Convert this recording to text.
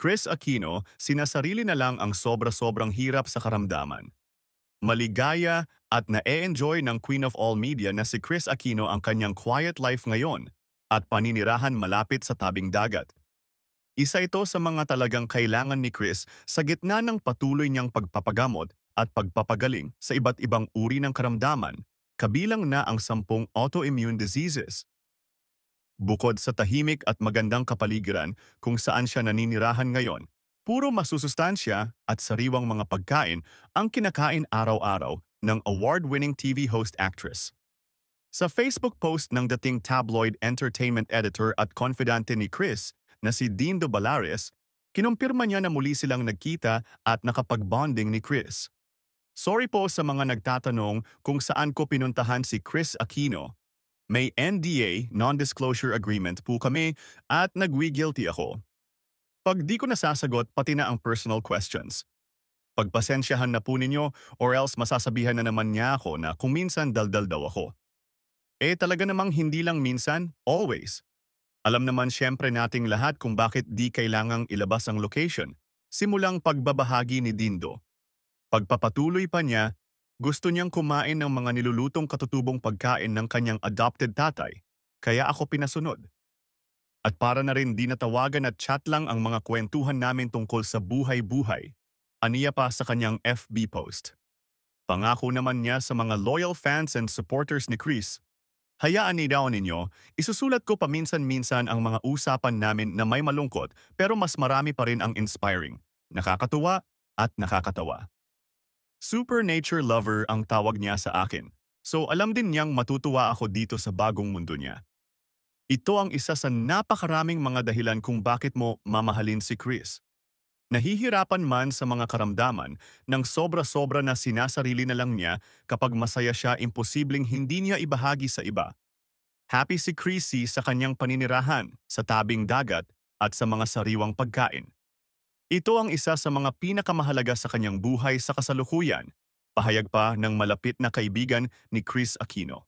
Chris Aquino, sinasarili na lang ang sobra-sobrang hirap sa karamdaman. Maligaya at na-e-enjoy ng Queen of All Media na si Chris Aquino ang kanyang quiet life ngayon at paninirahan malapit sa tabing dagat. Isa ito sa mga talagang kailangan ni Chris sa gitna ng patuloy niyang pagpapagamot at pagpapagaling sa iba't ibang uri ng karamdaman, kabilang na ang 10 autoimmune diseases. Bukod sa tahimik at magandang kapaligiran kung saan siya naninirahan ngayon, puro masusustansya at sariwang mga pagkain ang kinakain araw-araw ng award-winning TV host actress. Sa Facebook post ng dating tabloid entertainment editor at confidante ni Chris na si Dindo Balares, kinumpirma niya na muli silang nagkita at nakapag-bonding ni Chris. Sorry po sa mga nagtatanong kung saan ko pinuntahan si Chris Aquino. May NDA, non-disclosure agreement po kami at nagwi-guilty ako. Pag di ko nasasagot pati na ang personal questions, pagpasensyahan na po ninyo or else masasabihan na naman niya ako na kung minsan daldal daw ako. Talaga namang hindi lang minsan, always. Alam naman siyempre nating lahat kung bakit di kailangang ilabas ang location. Simulang pagbabahagi ni Dindo. Pagpapatuloy pa niya, gusto niyang kumain ng mga nilulutong katutubong pagkain ng kanyang adopted tatay, kaya ako pinasunod. At para na rin di natawagan at chat lang ang mga kwentuhan namin tungkol sa buhay-buhay, aniya pa sa kanyang FB post. Pangako naman niya sa mga loyal fans and supporters ni Chris. Hayaan ni daw ninyo, isusulat ko paminsan-minsan ang mga usapan namin na may malungkot pero mas marami pa rin ang inspiring, nakakatuwa at nakakatawa. Super nature lover ang tawag niya sa akin, so alam din niyang matutuwa ako dito sa bagong mundo niya. Ito ang isa sa napakaraming mga dahilan kung bakit mo mamahalin si Chris. Nahihirapan man sa mga karamdaman nang sobra-sobra na sinasarili na lang niya kapag masaya siya imposibleng hindi niya ibahagi sa iba. Happy si Chrissy sa kanyang paninirahan, sa tabing dagat at sa mga sariwang pagkain. Ito ang isa sa mga pinakamahalaga sa kanyang buhay sa kasalukuyan, pahayag pa ng malapit na kaibigan ni Chris Aquino.